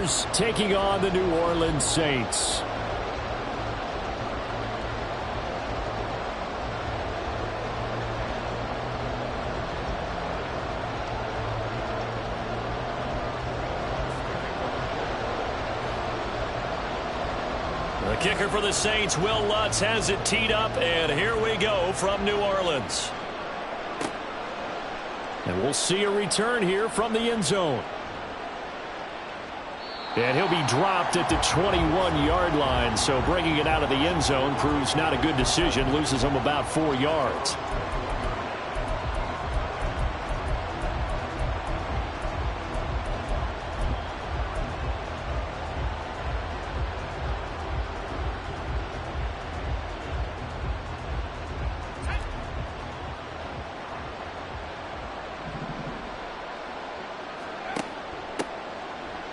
Raiders taking on the New Orleans Saints. The kicker for the Saints, Will Lutz, has it teed up, and here we go from New Orleans. And we'll see a return here from the end zone. And he'll be dropped at the 21-yard line, so bringing it out of the end zone proves not a good decision, loses him about 4 yards.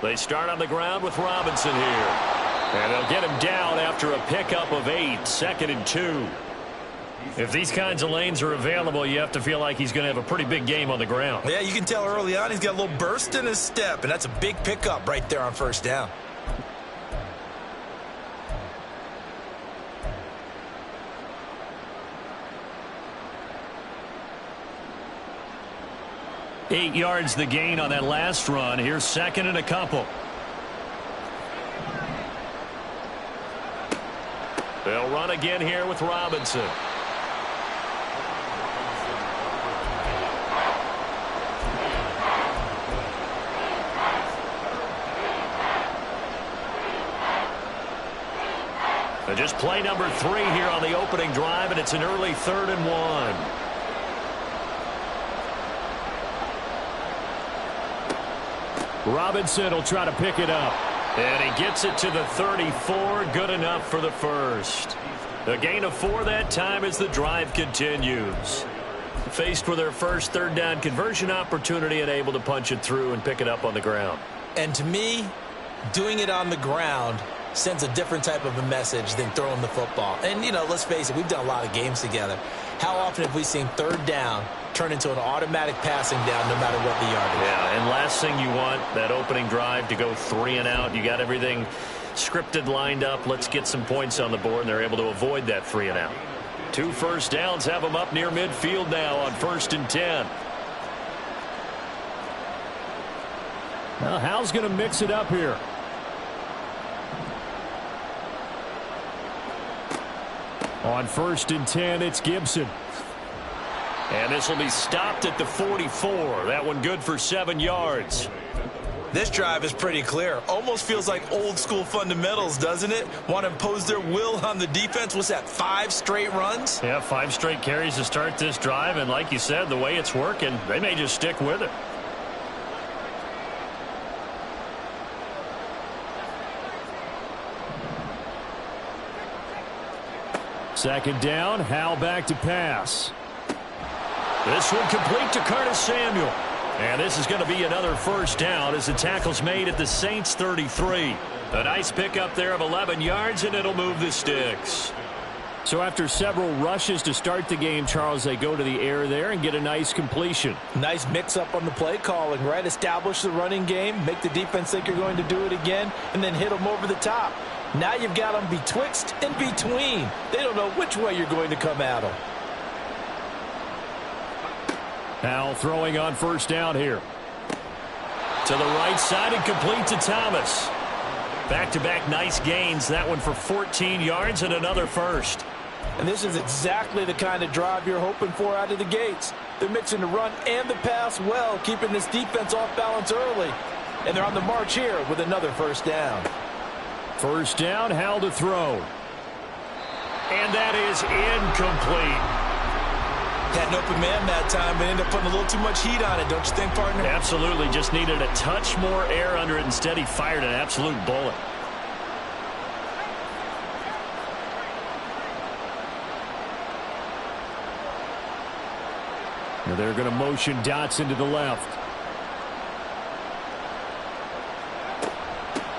They start on the ground with Robinson here. And they'll get him down after a pickup of 8, 2nd and 2. If these kinds of lanes are available, you have to feel like he's going to have a pretty big game on the ground. Yeah, you can tell early on he's got a little burst in his step, and that's a big pickup right there on first down. Eight yards the gain on that last run. Here's 2nd and a couple. They'll run again here with Robinson. And just play number 3 here on the opening drive, and it's an early 3rd and 1. Robinson will try to pick it up. And he gets it to the 34. Good enough for the first. A gain of 4 that time as the drive continues. Faced with their first 3rd down conversion opportunity and able to punch it through and pick it up on the ground. And to me, doing it on the ground sends a different type of a message than throwing the football. And, you know, let's face it, we've done a lot of games together. How often have we seen 3rd down turn into an automatic passing down no matter what the yardage? Yeah, and last thing you want, that opening drive to go 3 and out. You got everything scripted, lined up. Let's get some points on the board, and they're able to avoid that 3 and out. 2 first downs have them up near midfield now on 1st and 10. Well, Hal's going to mix it up here. On 1st and 10, it's Gibson. And this will be stopped at the 44. That one good for 7 yards. This drive is pretty clear. Almost feels like old school fundamentals, doesn't it? Want to impose their will on the defense. What's that, 5 straight runs? Yeah, 5 straight carries to start this drive. And like you said, the way it's working, they may just stick with it. Second down, Hal back to pass. This one complete to Curtis Samuel. And this is going to be another first down as the tackle's made at the Saints 33. A nice pickup there of 11 yards, and it'll move the sticks. So after several rushes to start the game, Charles, they go to the air there and get a nice completion. Nice mix-up on the play calling, right? Establish the running game, make the defense think you're going to do it again, and then hit them over the top. Now you've got them betwixt and between. They don't know which way you're going to come at them. Hal throwing on first down here. To the right side and complete to Thomas. Back-to-back nice gains. That one for 14 yards and another first. And this is exactly the kind of drive you're hoping for out of the gates. They're mixing the run and the pass well, keeping this defense off balance early. And they're on the march here with another first down. First down, Hal to throw. And that is incomplete. Had an open man that time, but ended up putting a little too much heat on it, don't you think, partner? Absolutely. Just needed a touch more air under it. Instead, he fired an absolute bullet. Now they're going to motion Dotson to the left.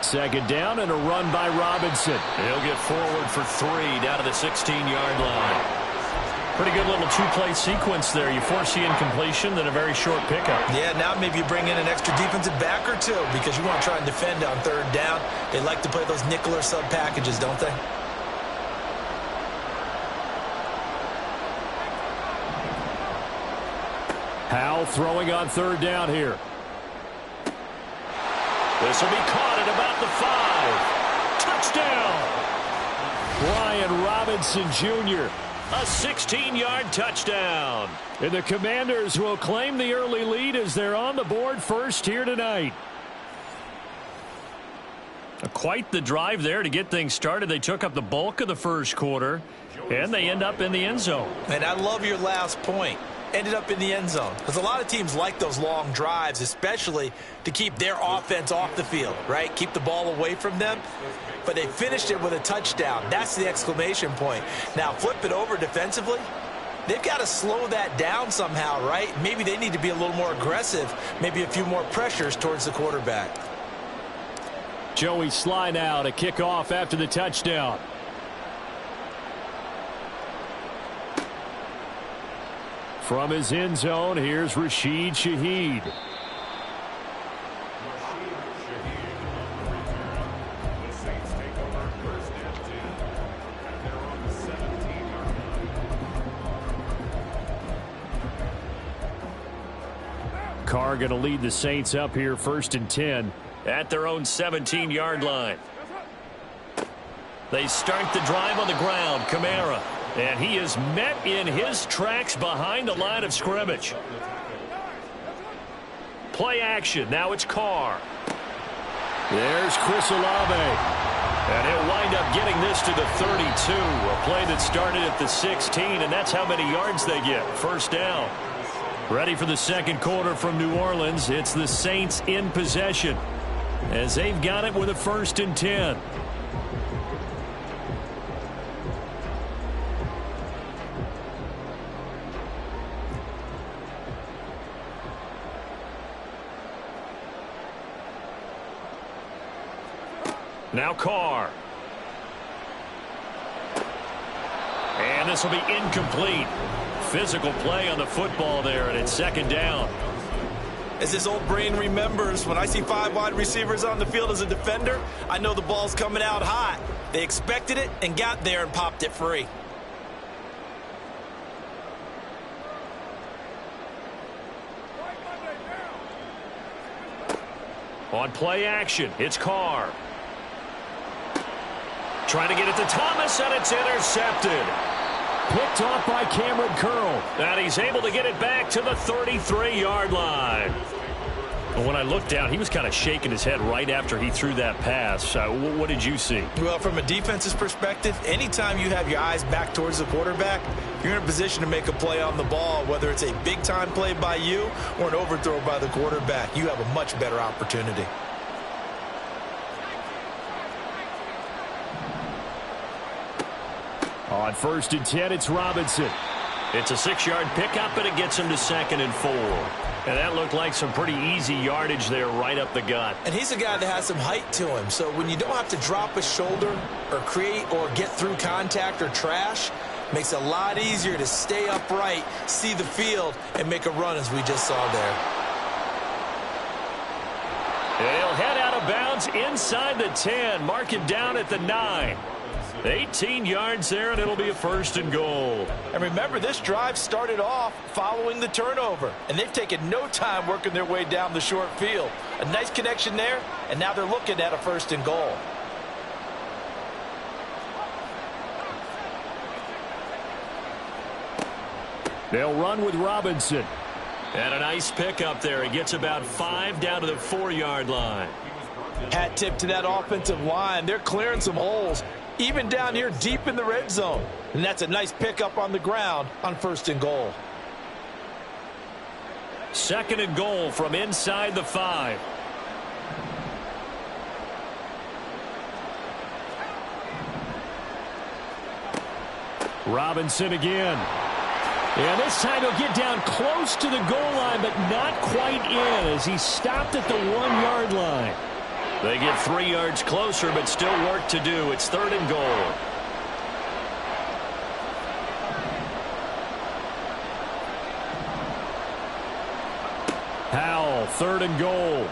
Second down and a run by Robinson. He'll get forward for 3 down to the 16-yard line. Pretty good little two-play sequence there. You force the incompletion, then a very short pickup. Yeah, now maybe you bring in an extra defensive back or two because you want to try and defend on third down. They like to play those nickel or sub packages, don't they? Howell throwing on third down here. This will be caught at about the 5. Touchdown! Brian Robinson Jr. A 16-yard touchdown. And the Commanders will claim the early lead as they're on the board first here tonight. Quite the drive there to get things started. They took up the bulk of the first quarter, and they end up in the end zone. And I love your last point. Ended up in the end zone. Because a lot of teams like those long drives, especially to keep their offense off the field, right? Keep the ball away from them. But they finished it with a touchdown. That's the exclamation point. Now, flip it over defensively. They've got to slow that down somehow, right? Maybe they need to be a little more aggressive. Maybe a few more pressures towards the quarterback. Joey Sly now to kick off after the touchdown. From his end zone, here's Rashid Shaheed. Carr going to lead the Saints up here first and 10. At their own 17-yard line. They start the drive on the ground. Kamara. And he is met in his tracks behind the line of scrimmage. Play action. Now it's Carr. There's Chris Olave. And he'll wind up getting this to the 32. A play that started at the 16, and that's how many yards they get. First down. Ready for the second quarter from New Orleans. It's the Saints in possession, as they've got it with a first and 10. Now Carr. And this will be incomplete. Physical play on the football there, and it's second down. As his old brain remembers, when I see 5 wide receivers on the field as a defender, I know the ball's coming out hot. They expected it and got there and popped it free. On play action, it's Carr. Trying to get it to Thomas, and it's intercepted. Picked off by Cameron Curl. And he's able to get it back to the 33-yard line. When I looked down, he was kind of shaking his head right after he threw that pass. What did you see? Well, from a defense's perspective, anytime you have your eyes back towards the quarterback, you're in a position to make a play on the ball, whether it's a big-time play by you or an overthrow by the quarterback. You have a much better opportunity. On first and 10, it's Robinson. It's a 6-yard pickup, and it gets him to 2nd and 4. And that looked like some pretty easy yardage there right up the gut. And he's a guy that has some height to him. So when you don't have to drop a shoulder or create or get through contact or trash, makes it a lot easier to stay upright, see the field, and make a run as we just saw there. And he'll head out of bounds inside the 10. Mark it down at the 9. 18 yards there, and it'll be a first and goal. And remember, this drive started off following the turnover, and they've taken no time working their way down the short field. A nice connection there, and now they're looking at a first and goal. They'll run with Robinson. And a nice pickup there. He gets about 5 down to the 4-yard line. Hat tip to that offensive line. They're clearing some holes, even down here deep in the red zone. And that's a nice pickup on the ground on first and goal. 2nd and goal from inside the 5. Robinson again. And this time he'll get down close to the goal line, but not quite in as he stopped at the 1-yard line. They get 3 yards closer, but still work to do. It's 3rd and goal. 3rd and goal.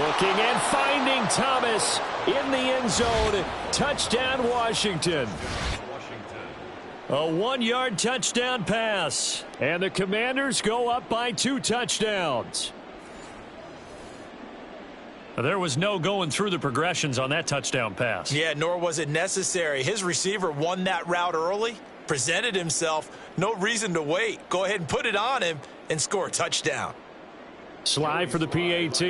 Looking and finding Thomas in the end zone. Touchdown, Washington. A 1-yard touchdown pass. And the Commanders go up by 2 touchdowns. There was no going through the progressions on that touchdown pass. Yeah, nor was it necessary. His receiver won that route early, presented himself. No reason to wait. Go ahead and put it on him and score a touchdown. Slide for the PAT.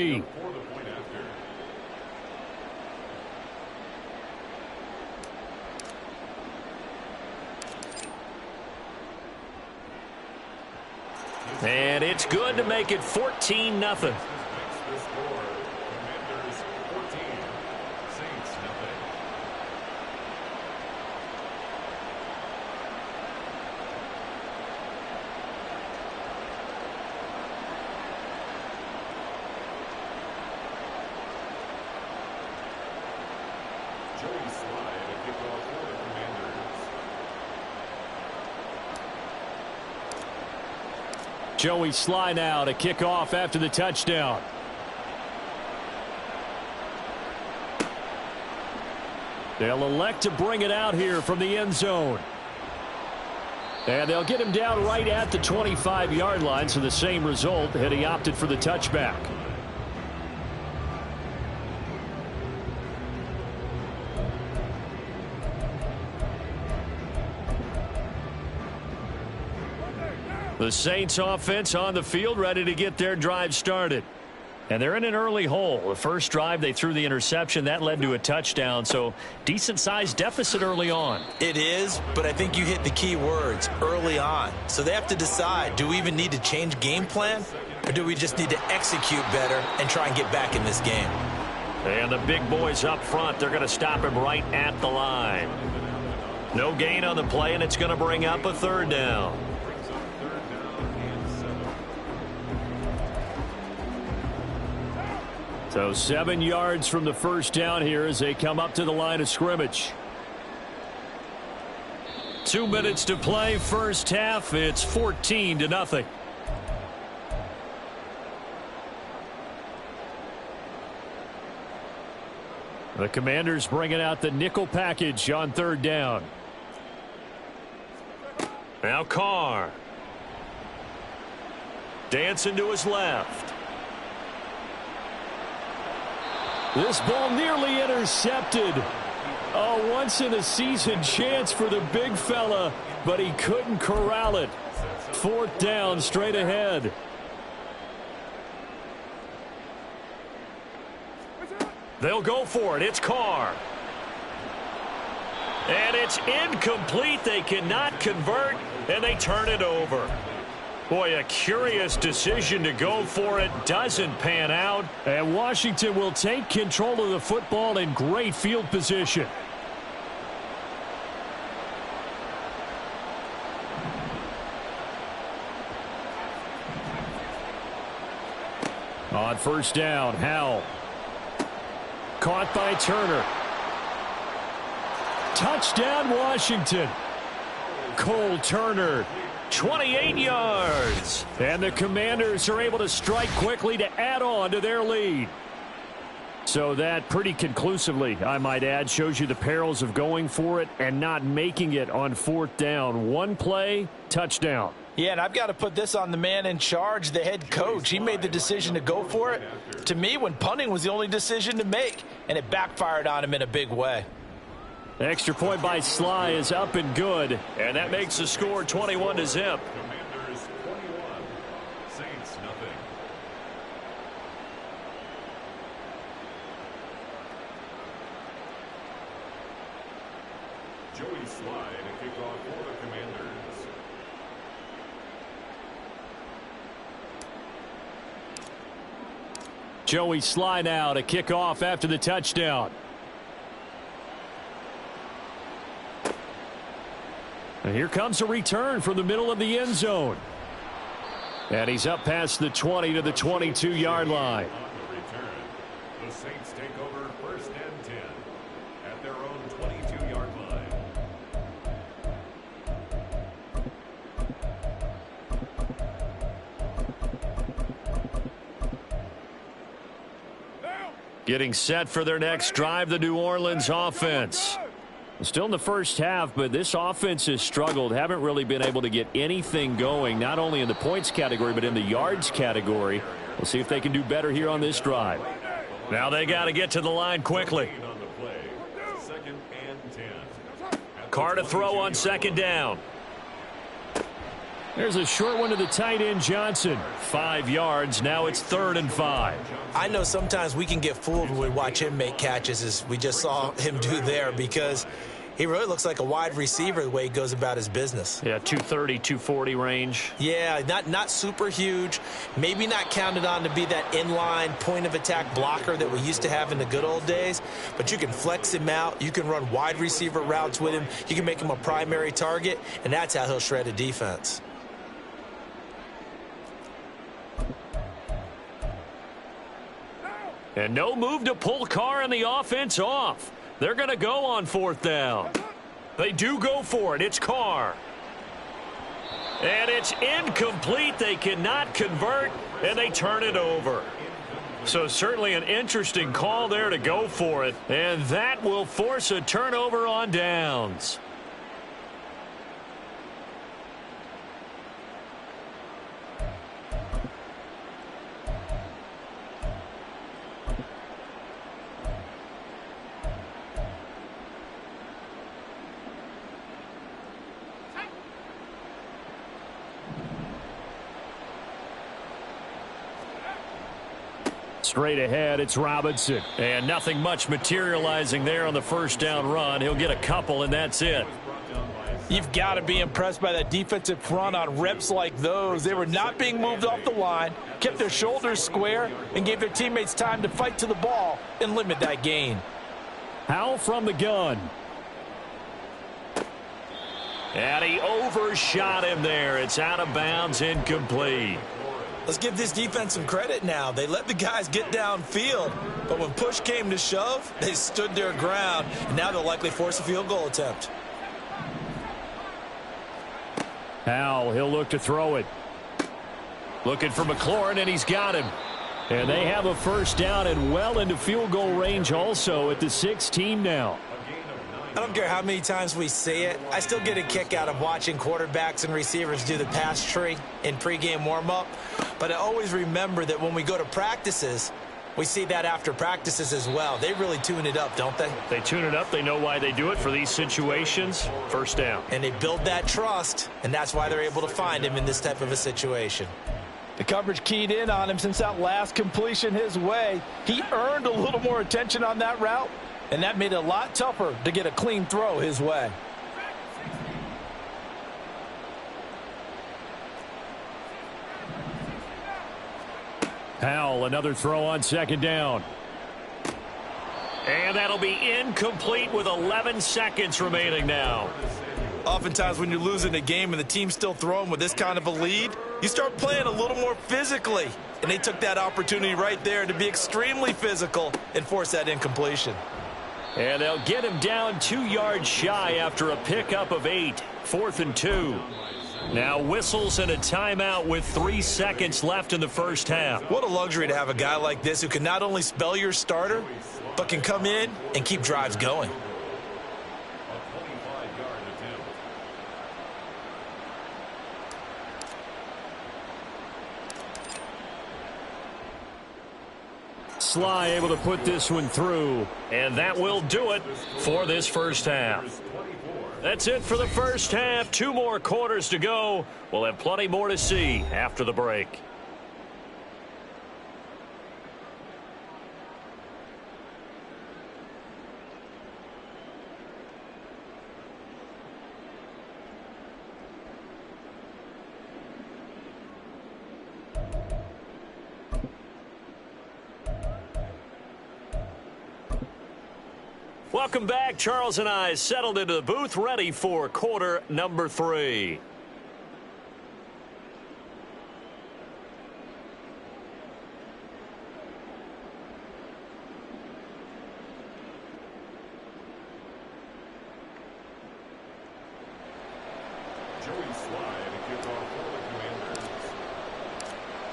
And it's good to make it 14-0. Joey Sly now to kick off after the touchdown. They'll elect to bring it out here from the end zone. And they'll get him down right at the 25-yard line, so the same result had he opted for the touchback. The Saints offense on the field, ready to get their drive started. And they're in an early hole. The first drive, they threw the interception. That led to a touchdown, so decent-sized deficit early on. It is, but I think you hit the key words, early on. So they have to decide, do we even need to change game plan, or do we just need to execute better and try and get back in this game? And the big boys up front, they're going to stop him right at the line. No gain on the play, and it's going to bring up a 3rd down. So 7 yards from the first down here as they come up to the line of scrimmage. 2 minutes to play, first half. It's 14-0. The Commanders bringing out the nickel package on 3rd down. Now Carr. Dancing to his left. This ball nearly intercepted. A once-in-a-season chance for the big fella, but he couldn't corral it. 4th down, straight ahead. They'll go for it. It's Carr. And it's incomplete. They cannot convert, and they turn it over. Boy, a curious decision to go for it. Doesn't pan out. And Washington will take control of the football in great field position. On 1st down, Howell. Caught by Turner. Touchdown, Washington. Cole Turner. 28 yards. And the Commanders are able to strike quickly to add on to their lead. So that pretty conclusively, I might add, shows you the perils of going for it and not making it on 4th down. One play, touchdown. Yeah, and I've got to put this on the man in charge, the head coach. He made the decision to go for it. To me, when punting was the only decision to make, and it backfired on him in a big way. Extra point by Sly is up and good. And that makes the score 21-0. Commanders 21, Saints nothing. Joey Sly to kick off for the Commanders. Joey Sly now to kick off after the touchdown. And here comes a return from the middle of the end zone. And he's up past the 20 to the 22-yard line. On the return, the Saints take over 1st and 10 at their own 22-yard line. Getting set for their next drive, the New Orleans offense. Still in the first half, but this offense has struggled. Haven't really been able to get anything going, not only in the points category, but in the yards category. We'll see if they can do better here on this drive. Now they got to get to the line quickly. Carr to throw on second down. There's a short one to the tight end, Johnson. 5 yards. Now it's 3rd and 5. I know sometimes we can get fooled when we watch him make catches, as we just saw him do there, because he really looks like a wide receiver the way he goes about his business. Yeah, 230, 240 range. Yeah, not super huge. Maybe not counted on to be that inline point-of-attack blocker that we used to have in the good old days. But you can flex him out. You can run wide receiver routes with him. You can make him a primary target, and that's how he'll shred a defense. And no move to pull Carr and the offense off. They're going to go on 4th down. They do go for it. It's Carr. And it's incomplete. They cannot convert, and they turn it over. So certainly an interesting call there to go for it. And that will force a turnover on downs. Straight ahead, it's Robinson. And nothing much materializing there on the first down run. He'll get a couple, and that's it. You've got to be impressed by that defensive front on reps like those. They were not being moved off the line, kept their shoulders square, and gave their teammates time to fight to the ball and limit that gain. Howell from the gun. And he overshot him there. It's out of bounds, incomplete. Let's give this defense some credit now. They let the guys get downfield, but when push came to shove, they stood their ground, and now they'll likely force a field goal attempt. Howell, he'll look to throw it. Looking for McLaurin, and he's got him. And they have a first down and well into field goal range also at the 16 now. I don't care how many times we see it. I still get a kick out of watching quarterbacks and receivers do the pass tree in pregame warm-up. But I always remember that when we go to practices, we see that after practices as well. They really tune it up, don't they? They tune it up. They know why they do it for these situations. First down. And they build that trust, and that's why they're able to find him in this type of a situation. The coverage keyed in on him since that last completion his way. He earned a little more attention on that route, and that made it a lot tougher to get a clean throw his way. Howell, another throw on second down. And that'll be incomplete with 11 seconds remaining now. Oftentimes when you're losing a game and the team's still throwing with this kind of a lead, you start playing a little more physically. And they took that opportunity right there to be extremely physical and force that incompletion. And they'll get him down 2 yards shy after a pickup of 8. 4th and 2. Now whistles and a timeout with 3 seconds left in the first half. What a luxury to have a guy like this who can not only spell your starter, but can come in and keep drives going. Sly able to put this one through. And that will do it for this first half. That's it for the first half. 2 more quarters to go. We'll have plenty more to see after the break. Welcome back. Charles and I settled into the booth, ready for quarter number 3.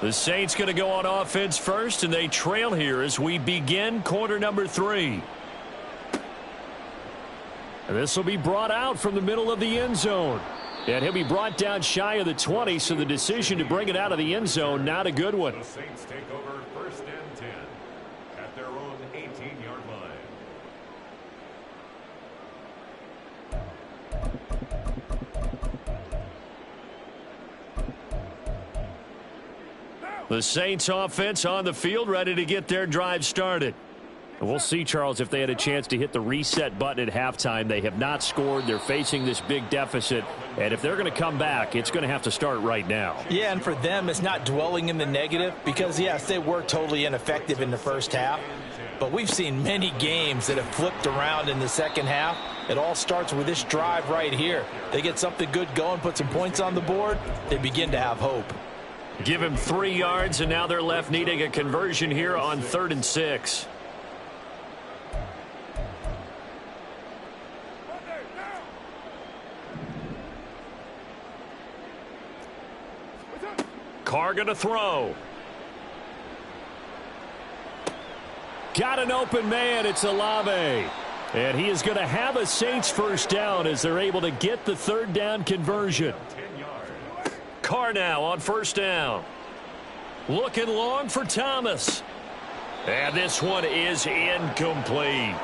The Saints going to go on offense first, and they trail here as we begin quarter number 3. This will be brought out from the middle of the end zone. And he'll be brought down shy of the 20, so the decision to bring it out of the end zone, not a good one. The Saints take over first and 10 at their own 18-yard line. The Saints offense on the field, ready to get their drive started. We'll see, Charles, if they had a chance to hit the reset button at halftime. They have not scored. They're facing this big deficit. And if they're going to come back, it's going to have to start right now. Yeah, and for them, it's not dwelling in the negative because, yes, they were totally ineffective in the first half. But we've seen many games that have flipped around in the second half. It all starts with this drive right here. They get something good going, put some points on the board, they begin to have hope. Give him 3 yards, and now they're left needing a conversion here on 3rd and 6. Carr going to throw. Got an open man. It's Olave. And he is going to have a Saints first down as they're able to get the 3rd down conversion. Carr now on 1st down. Looking long for Thomas. And this one is incomplete.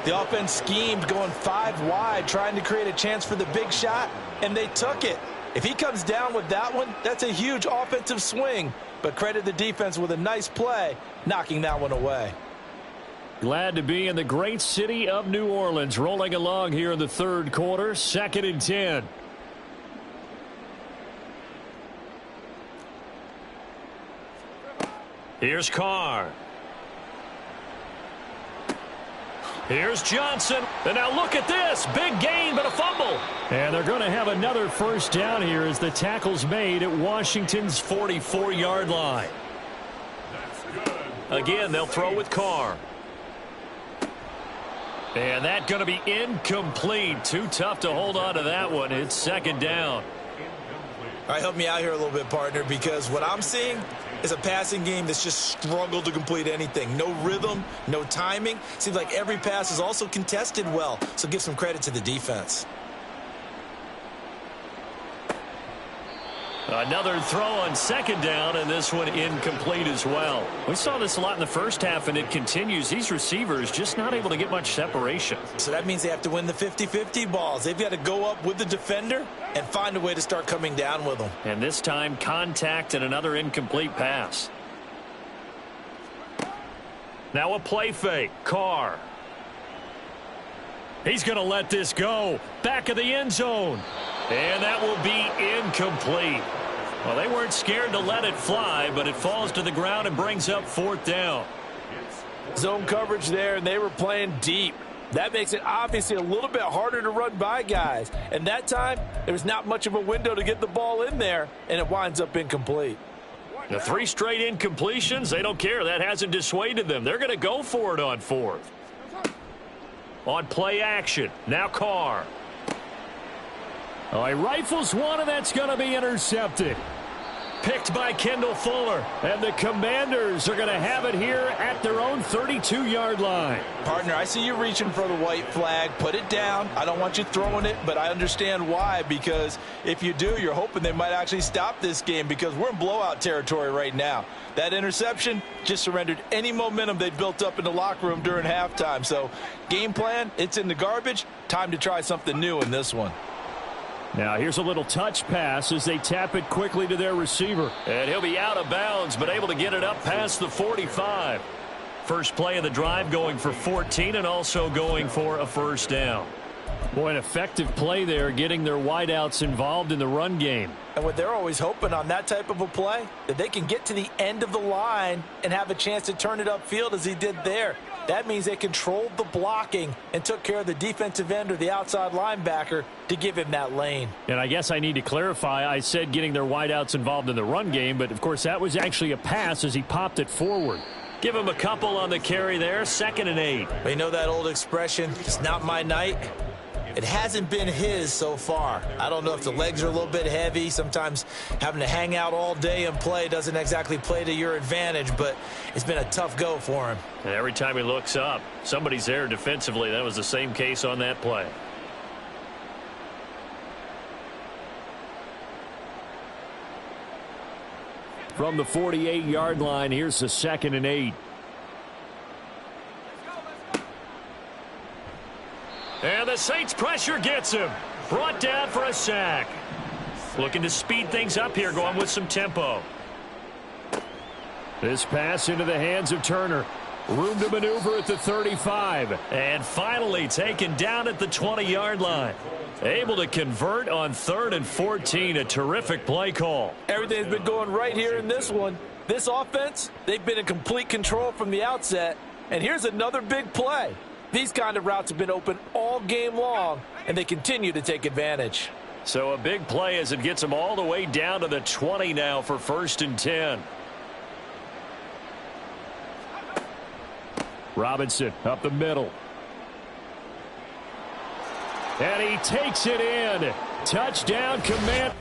The offense schemed going 5 wide, trying to create a chance for the big shot, and they took it. If he comes down with that one, that's a huge offensive swing. But credit the defense with a nice play, knocking that one away. Glad to be in the great city of New Orleans, rolling along here in the 3rd quarter, 2nd and 10. Here's Carr. Here's Johnson. And now look at this. Big gain, but a fumble. And they're going to have another first down here as the tackle's made at Washington's 44-yard line. Again, they'll throw with Carr. And that's going to be incomplete. Too tough to hold on to that one. It's 2nd down. All right, help me out here a little bit, partner, because what I'm seeing is a passing game that's just struggled to complete anything. No rhythm, no timing. Seems like every pass is also contested well, so give some credit to the defense. Another throw on 2nd down, and this one incomplete as well. We saw this a lot in the first half, and it continues. These receivers just not able to get much separation. So that means they have to win the 50-50 balls. They've got to go up with the defender and find a way to start coming down with them. And this time, contact and another incomplete pass. Now a play fake. Carr. He's going to let this go. Back of the end zone. And that will be incomplete. Well, they weren't scared to let it fly, but it falls to the ground and brings up 4th down. Zone coverage there, and they were playing deep. That makes it obviously a little bit harder to run by guys. And that time, there was not much of a window to get the ball in there, and it winds up incomplete. The 3 straight incompletions, they don't care. That hasn't dissuaded them. They're going to go for it on 4th. On play action, now Carr. Oh, he rifles one, and that's going to be intercepted. Picked by Kendall Fuller. And the Commanders are going to have it here at their own 32-yard line. Partner, I see you reaching for the white flag. Put it down. I don't want you throwing it, but I understand why. Because if you do, you're hoping they might actually stop this game because we're in blowout territory right now. That interception just surrendered any momentum they built up in the locker room during halftime. So game plan, it's in the garbage. Time to try something new in this one. Now here's a little touch pass as they tap it quickly to their receiver. And he'll be out of bounds, but able to get it up past the 45. First play of the drive going for 14 and also going for a first down. Boy, an effective play there, getting their wideouts involved in the run game. And what they're always hoping on that type of a play, that they can get to the end of the line and have a chance to turn it upfield as he did there. That means they controlled the blocking and took care of the defensive end or the outside linebacker to give him that lane. And I guess I need to clarify, I said getting their wideouts involved in the run game, but of course that was actually a pass as he popped it forward. Give him a couple on the carry there, 2nd and 8. You know that old expression, it's not my night? It hasn't been his so far. I don't know if the legs are a little bit heavy. Sometimes having to hang out all day and play doesn't exactly play to your advantage, but it's been a tough go for him. And every time he looks up, somebody's there defensively. That was the same case on that play. From the 48-yard line, here's the 2nd and 8. And the Saints pressure gets him. Brought down for a sack. Looking to speed things up here, going with some tempo. This pass into the hands of Turner. Room to maneuver at the 35. And finally taken down at the 20-yard line. Able to convert on 3rd and 14. A terrific play call. Everything's been going right here in this one. This offense, they've been in complete control from the outset. And here's another big play. These kind of routes have been open all game long, and they continue to take advantage. So a big play as it gets them all the way down to the 20 now for 1st and 10. Robinson up the middle. And he takes it in. Touchdown, command.